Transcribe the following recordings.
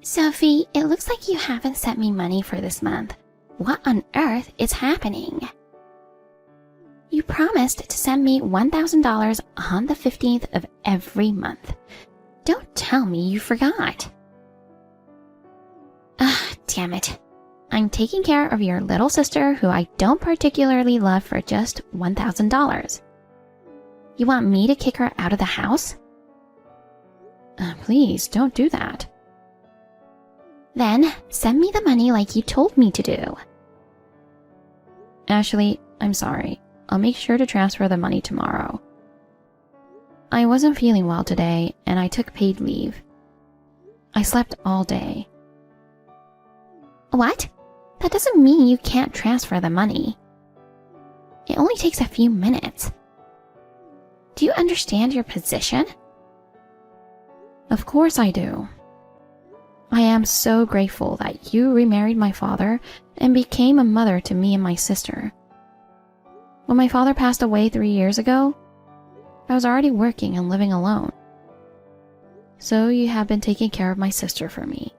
Sophie, it looks like you haven't sent me money for this month. What on earth is happening? You promised to send me $1,000 on the 15th of every month. Don't tell me you forgot. Damn it. I'm taking care of your little sister who I don't particularly love for just $1,000. You want me to kick her out of the house? Please, don't do that. Then send me the money like you told me to do. Ashley, I'm sorry. I'll make sure to transfer the money tomorrow. I wasn't feeling well today, and I took paid leave. I slept all day. What? That doesn't mean you can't transfer the money. It only takes a few minutes. Do you understand your position? Of course I do. I am so grateful that you remarried my father and became a mother to me and my sister. When my father passed away 3 years ago, I was already working and living alone. So you have been taking care of my sister for me.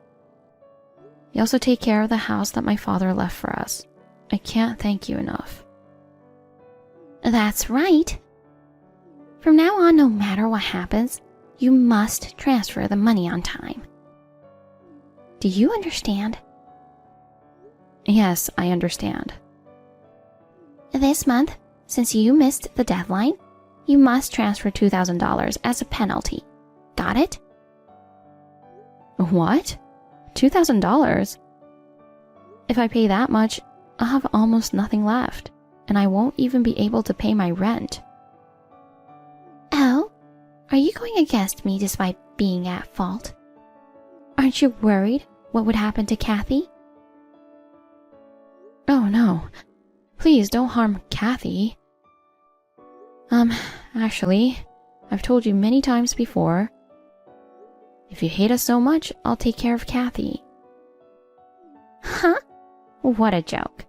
You also take care of the house that my father left for us. I can't thank you enough. That's right. From now on, no matter what happens, you must transfer the money on time. Do you understand? Yes, I understand. This month, since you missed the deadline, you must transfer $2,000 as a penalty. Got it? What? $2,000? If I pay that much, I'll have almost nothing left, and I won't even be able to pay my rent. Oh? Are you going against me despite being at fault? Aren't you worried what would happen to Kathy? Oh no. Please don't harm Kathy. Actually, I've told you many times before. If you hate us so much, I'll take care of Kathy. Huh? What a joke.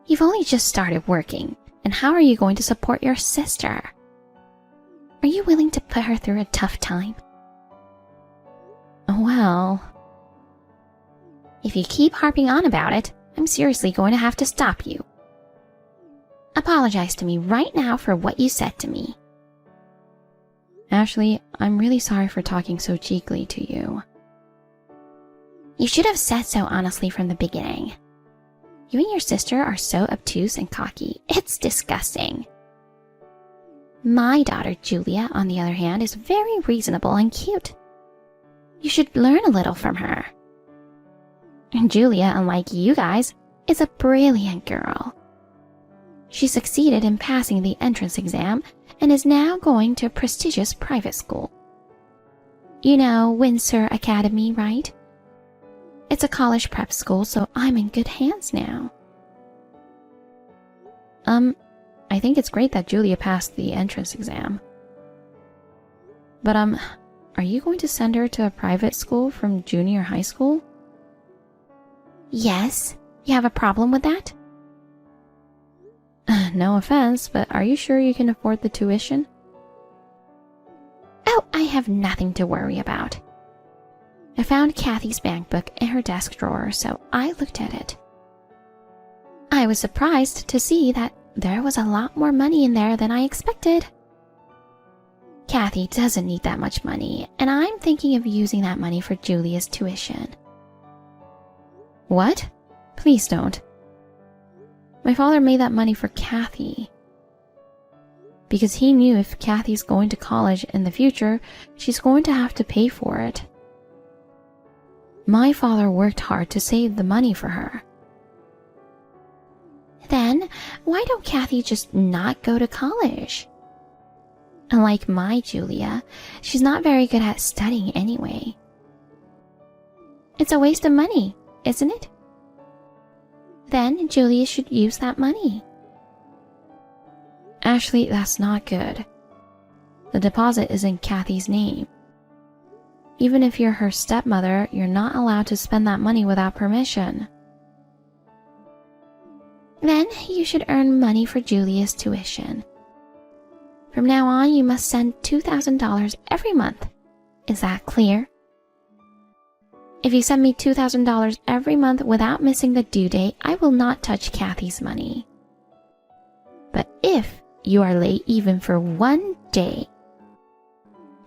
You've only just started working, and how are you going to support your sister? Are you willing to put her through a tough time? Well, if you keep harping on about it, I'm seriously going to have to stop you. Apologize to me right now for what you said to me. Ashley, I'm really sorry for talking so cheekily to you. You should have said so honestly from the beginning. You and your sister are so obtuse and cocky. It's disgusting. My daughter, Julia, on the other hand, is very reasonable and cute. You should learn a little from her. And Julia, unlike you guys, is a brilliant girl. She succeeded in passing the entrance exam and is now going to a prestigious private school. You know Windsor Academy, right? It's a college prep school, so I'm in good hands now. I think it's great that Julia passed the entrance exam. But, are you going to send her to a private school from junior high school? Yes. You have a problem with that? No offense, but are you sure you can afford the tuition? Oh, I have nothing to worry about. I found Kathy's bank book in her desk drawer, so I looked at it. I was surprised to see that there was a lot more money in there than I expected. Kathy doesn't need that much money, and I'm thinking of using that money for Julia's tuition. What? Please don't. My father made that money for Kathy. Because he knew if Kathy's going to college in the future, she's going to have to pay for it. My father worked hard to save the money for her. Then, why don't Kathy just not go to college? Unlike my Julia, she's not very good at studying anyway. It's a waste of money, isn't it? Then Julia should use that money. Ashley, that's not good. The deposit is in Kathy's name. Even if you're her stepmother, you're not allowed to spend that money without permission. Then you should earn money for Julia's tuition. From now on, you must send $2,000 every month. Is that clear? If you send me $2,000 every month without missing the due date, I will not touch Kathy's money. But if you are late even for 1 day,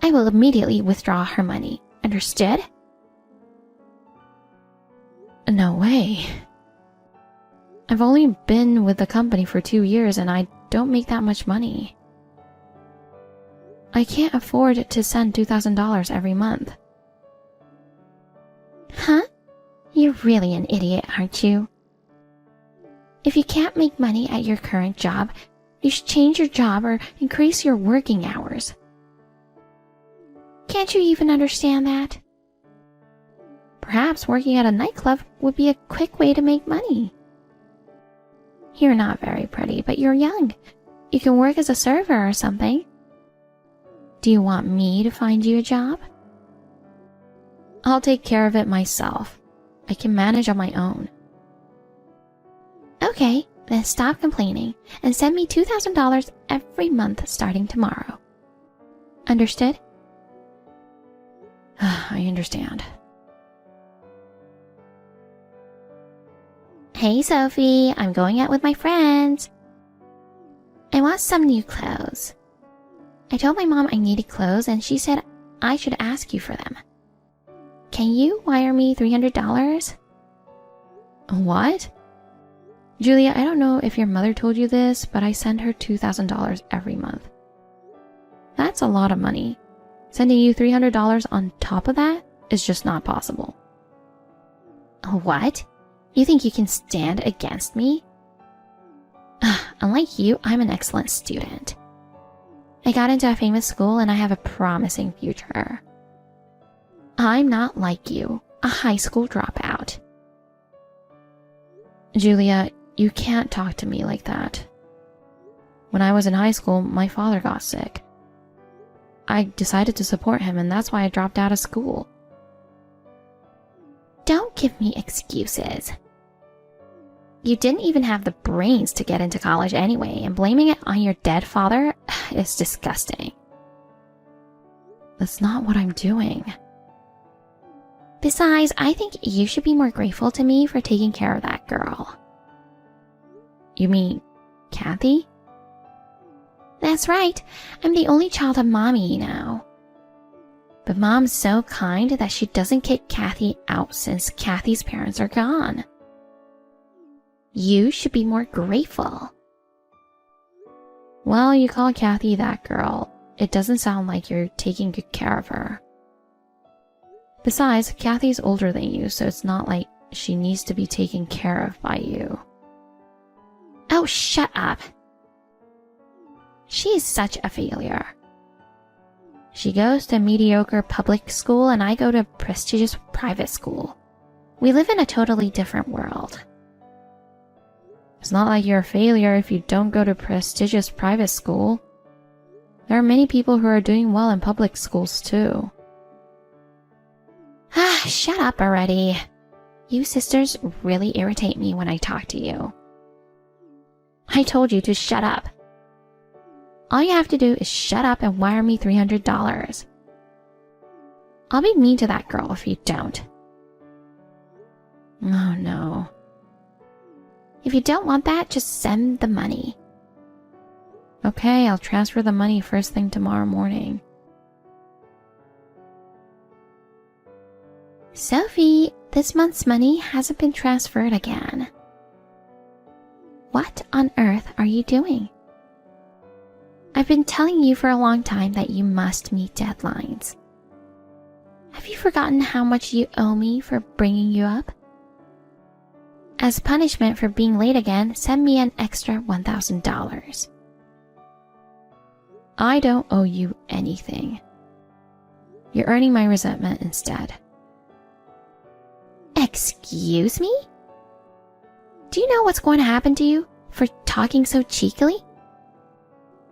I will immediately withdraw her money. Understood? No way. I've only been with the company for 2 years and I don't make that much money. I can't afford to send $2,000 every month. Huh? You're really an idiot, aren't you? If you can't make money at your current job, you should change your job or increase your working hours. Can't you even understand that? Perhaps working at a nightclub would be a quick way to make money. You're not very pretty, but you're young. You can work as a server or something. Do you want me to find you a job? I'll take care of it myself. I can manage on my own. Okay, then stop complaining and send me $2,000 every month starting tomorrow. Understood? I understand. Hey Sophie, I'm going out with my friends. I want some new clothes. I told my mom I needed clothes and she said I should ask you for them. Can you wire me $300? What? Julia, I don't know if your mother told you this, but I send her $2,000 every month. That's a lot of money. Sending you $300 on top of that is just not possible. What? You think you can stand against me? Unlike you, I'm an excellent student. I got into a famous school and I have a promising future. I'm not like you, a high school dropout. Julia, you can't talk to me like that. When I was in high school, my father got sick. I decided to support him and that's why I dropped out of school. Don't give me excuses. You didn't even have the brains to get into college anyway, and blaming it on your dead father is disgusting. That's not what I'm doing. Besides, I think you should be more grateful to me for taking care of that girl. You mean Kathy? That's right. I'm the only child of Mommy now. But Mom's so kind that she doesn't kick Kathy out since Kathy's parents are gone. You should be more grateful. Well, you call Kathy that girl. It doesn't sound like you're taking good care of her. Besides, Kathy's older than you, so it's not like she needs to be taken care of by you. Oh, shut up. She is such a failure. She goes to mediocre public school and I go to prestigious private school. We live in a totally different world. It's not like you're a failure if you don't go to prestigious private school. There are many people who are doing well in public schools too. Shut up already. You sisters really irritate me when I talk to you. I told you to shut up. All you have to do is shut up and wire me $300. I'll be mean to that girl if you don't. Oh no. If you don't want that, just send the money. Okay, I'll transfer the money first thing tomorrow morning. Sophie, this month's money hasn't been transferred again. What on earth are you doing? I've been telling you for a long time that you must meet deadlines. Have you forgotten how much you owe me for bringing you up? As punishment for being late again, send me an extra $1,000. I don't owe you anything. You're earning my resentment instead. Excuse me? Do you know what's going to happen to you for talking so cheekily?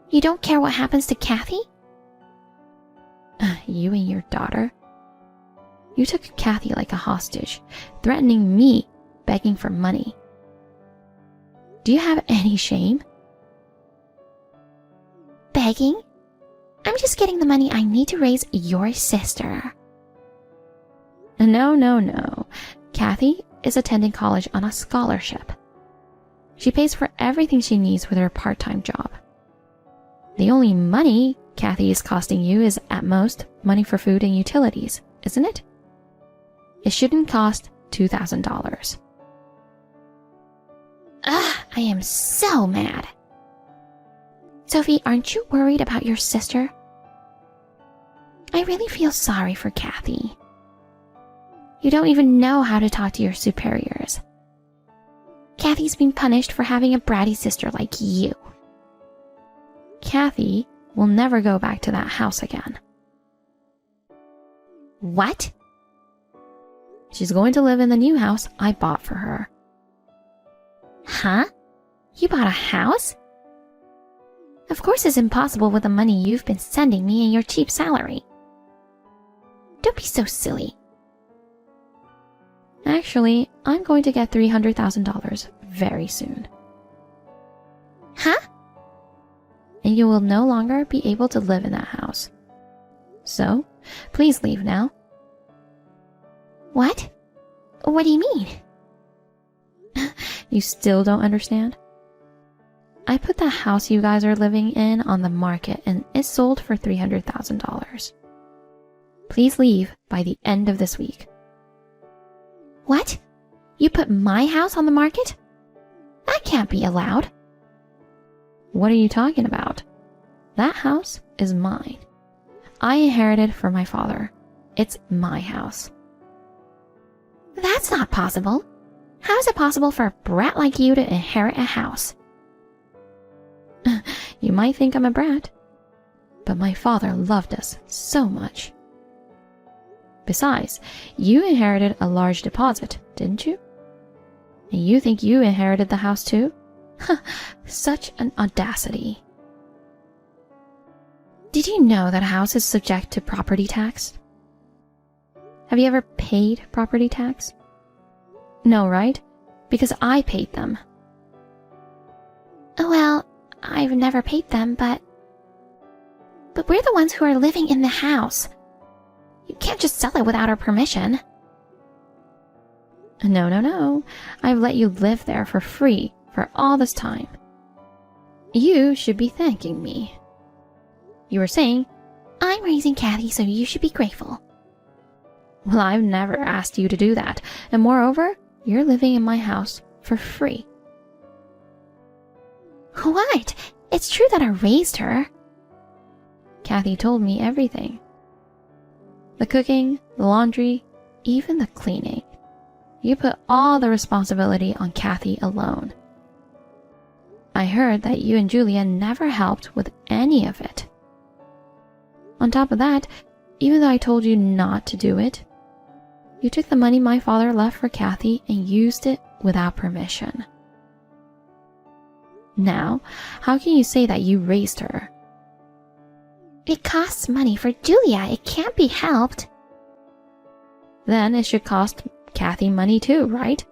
You don't care what happens to Kathy? You and your daughter? You took Kathy like a hostage, threatening me, begging for money. Do you have any shame? Begging? I'm just getting the money I need to raise your sister. No. Kathy is attending college on a scholarship. She pays for everything she needs with her part-time job. The only money Kathy is costing you is at most money for food and utilities, isn't it? It shouldn't cost $2,000. Ugh, I am so mad. Sophie, aren't you worried about your sister? I really feel sorry for Kathy. You don't even know how to talk to your superiors. Kathy's being punished for having a bratty sister like you. Kathy will never go back to that house again. What? She's going to live in the new house I bought for her. Huh? You bought a house? Of course it's impossible with the money you've been sending me and your cheap salary. Don't be so silly. Actually, I'm going to get $300,000 very soon. Huh? And you will no longer be able to live in that house. So, please leave now. What? What do you mean? You still don't understand? I put the house you guys are living in on the market and it sold for $300,000. Please leave by the end of this week. What? You put my house on the market? That can't be allowed. What are you talking about? That house is mine. I inherited from my father. It's my house. That's not possible. How is it possible for a brat like you to inherit a house? You might think I'm a brat, but my father loved us so much. Besides, you inherited a large deposit, didn't you? And you think you inherited the house too? Such an audacity. Did you know that a house is subject to property tax? Have you ever paid property tax? No, right? Because I paid them. Well, I've never paid them, but we're the ones who are living in the house. You can't just sell it without our permission. No. I've let you live there for free for all this time. You should be thanking me. You were saying, I'm raising Kathy, so you should be grateful. Well, I've never asked you to do that, and moreover, you're living in my house for free. What? It's true that I raised her. Kathy told me everything. The cooking, the laundry, even the cleaning. You put all the responsibility on Kathy alone. I heard that you and Julia never helped with any of it. On top of that, even though I told you not to do it, you took the money my father left for Kathy and used it without permission. Now, how can you say that you raised her? It costs money for Julia. It can't be helped. Then it should cost Kathy money too, right?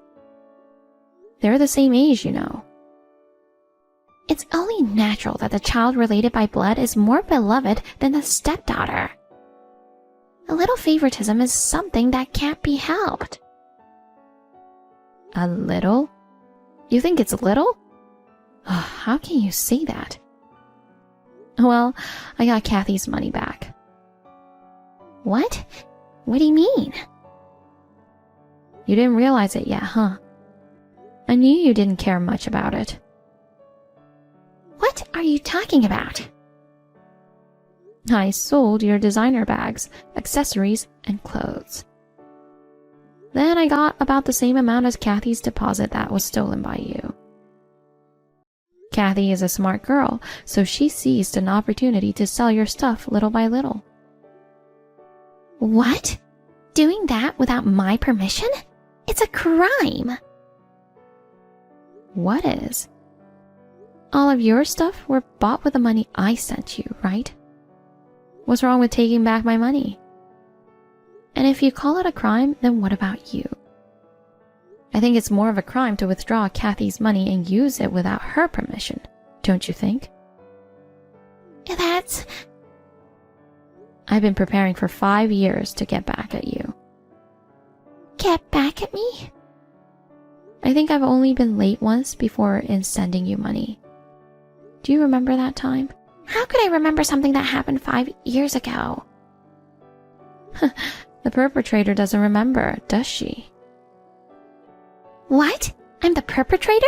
They're the same age, you know. It's only natural that the child related by blood is more beloved than the stepdaughter. A little favoritism is something that can't be helped. A little? You think it's little? How can you say that? Well, I got Kathy's money back. What? What do you mean? You didn't realize it yet, huh? I knew you didn't care much about it. What are you talking about? I sold your designer bags, accessories, and clothes. Then I got about the same amount as Kathy's deposit that was stolen by you. Kathy is a smart girl, so she seized an opportunity to sell your stuff little by little. What? Doing that without my permission? It's a crime! What is? All of your stuff were bought with the money I sent you, right? What's wrong with taking back my money? And if you call it a crime, then what about you? I think it's more of a crime to withdraw Kathy's money and use it without her permission, don't you think? I've been preparing for 5 years to get back at you. get back at me? I think I've only been late once before in sending you money. Do you remember that time? How could I remember something that happened 5 years ago? The perpetrator doesn't remember, does she? What? I'm the perpetrator?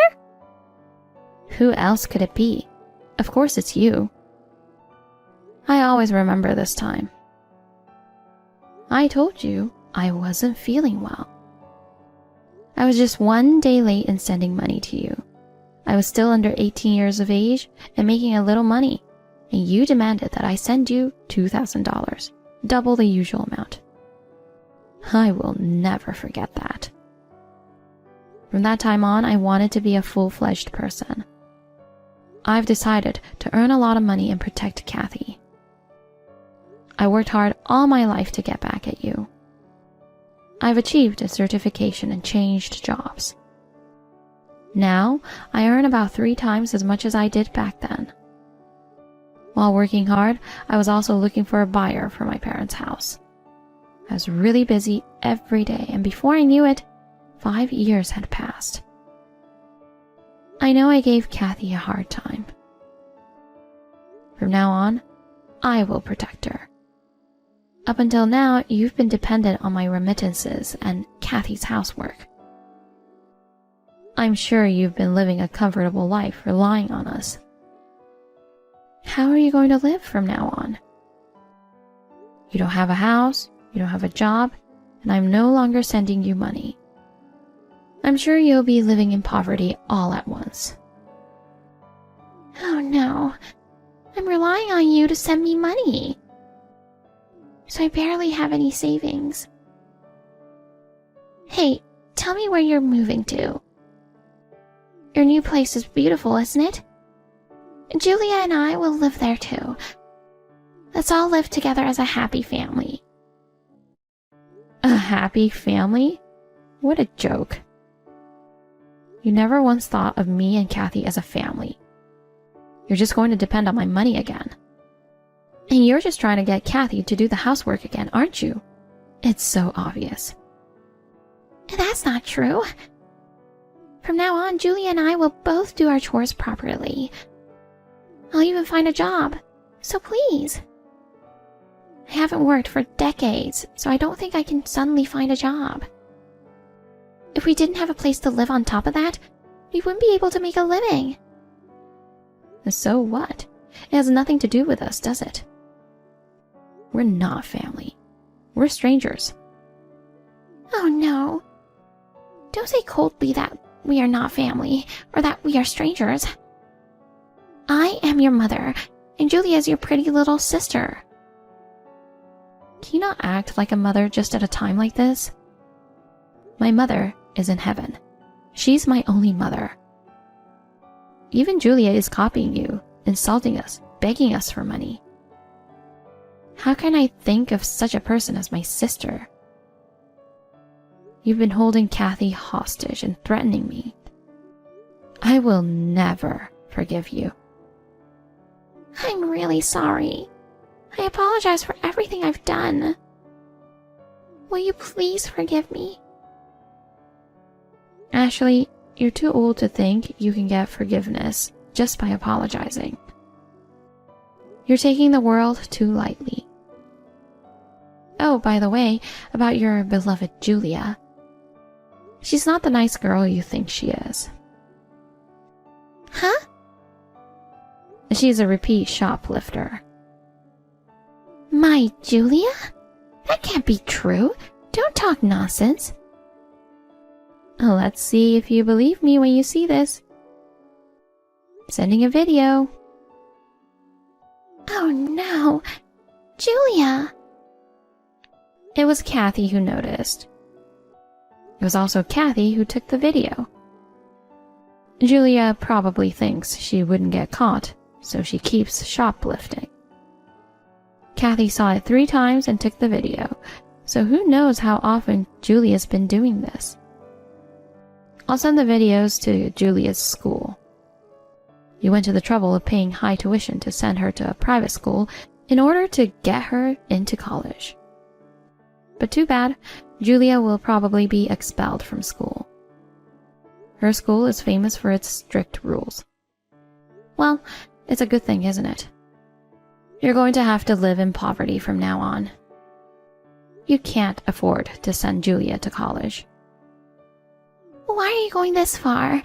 Who else could it be? Of course it's you. I always remember this time. I told you I wasn't feeling well. I was just 1 day late in sending money to you. I was still under 18 years of age and making a little money, and you demanded that I send you $2,000, double the usual amount. I will never forget that. From that time on, I wanted to be a full-fledged person. I've decided to earn a lot of money and protect Kathy. I worked hard all my life to get back at you. I've achieved a certification and changed jobs. Now, I earn about 3 times as much as I did back then. While working hard, I was also looking for a buyer for my parents' house. I was really busy every day, and before I knew it, 5 years had passed. I know I gave Kathy a hard time. From now on, I will protect her. Up until now, you've been dependent on my remittances and Kathy's housework. I'm sure you've been living a comfortable life relying on us. How are you going to live from now on? You don't have a house, you don't have a job, and I'm no longer sending you money. I'm sure you'll be living in poverty all at once. Oh no, I'm relying on you to send me money. So I barely have any savings. Hey, tell me where you're moving to. Your new place is beautiful, isn't it? Julia and I will live there too. Let's all live together as a happy family. A happy family? What a joke. You never once thought of me and Kathy as a family. You're just going to depend on my money again. And you're just trying to get Kathy to do the housework again, aren't you? It's so obvious. That's not true. From now on, Julia and I will both do our chores properly. I'll even find a job, so please. I haven't worked for decades, so I don't think I can suddenly find a job. If we didn't have a place to live on top of that, we wouldn't be able to make a living. So what? It has nothing to do with us, does it? We're not family. We're strangers. Oh no. Don't say coldly that we are not family, or that we are strangers. I am your mother, and Julia is your pretty little sister. Can you not act like a mother just at a time like this? My mother is in heaven. She's my only mother. Even Julia is copying you, insulting us, begging us for money. How can I think of such a person as my sister? You've been holding Kathy hostage and threatening me. I will never forgive you. I'm really sorry. I apologize for everything I've done. Will you please forgive me? Ashley, you're too old to think you can get forgiveness just by apologizing. You're taking the world too lightly. Oh, by the way, about your beloved Julia. She's not the nice girl you think she is. Huh? She's a repeat shoplifter. My Julia? That can't be true. Don't talk nonsense. Let's see if you believe me when you see this. Sending a video. Oh no, Julia. It was Kathy who noticed. It was also Kathy who took the video. Julia probably thinks she wouldn't get caught, so she keeps shoplifting. Kathy saw it 3 times and took the video, so who knows how often Julia's been doing this. I'll send the videos to Julia's school. You went to the trouble of paying high tuition to send her to a private school in order to get her into college. But too bad, Julia will probably be expelled from school. Her school is famous for its strict rules. Well, it's a good thing, isn't it? You're going to have to live in poverty from now on. You can't afford to send Julia to college. Why are you going this far?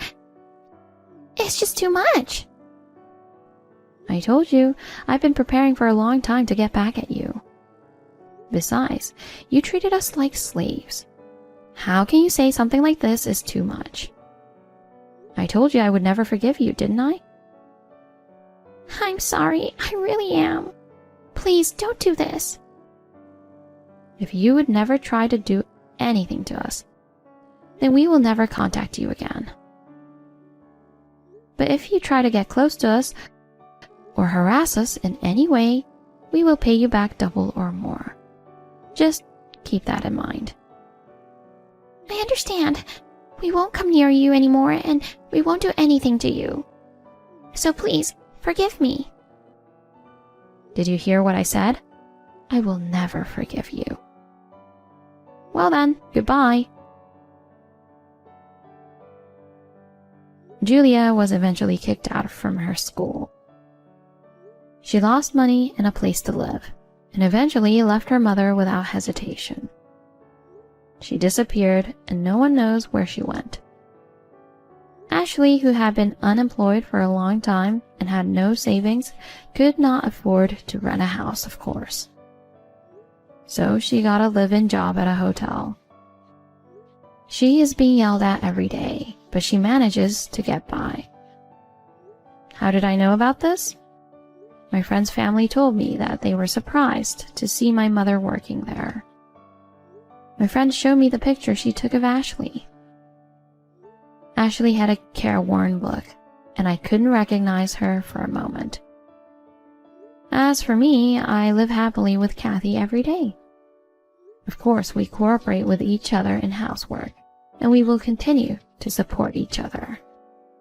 It's just too much. I told you, I've been preparing for a long time to get back at you. Besides, you treated us like slaves. How can you say something like this is too much? I told you I would never forgive you, didn't I? I'm sorry, I really am. Please don't do this. If you would never try to do anything to us, then we will never contact you again. But if you try to get close to us or harass us in any way, we will pay you back double or more. Just keep that in mind. I understand. We won't come near you anymore and we won't do anything to you. So please, forgive me. Did you hear what I said? I will never forgive you. Well then, goodbye. Julia was eventually kicked out from her school. She lost money and a place to live, and eventually left her mother without hesitation. She disappeared, and no one knows where she went. Ashley, who had been unemployed for a long time and had no savings, could not afford to rent a house, of course. So she got a live-in job at a hotel. She is being yelled at every day, but she manages to get by. How did I know about this? My friend's family told me that they were surprised to see my mother working there. My friend showed me the picture she took of Ashley. Ashley had a careworn look, and I couldn't recognize her for a moment. As for me, I live happily with Kathy every day. Of course, we cooperate with each other in housework, and we will continue to support each other.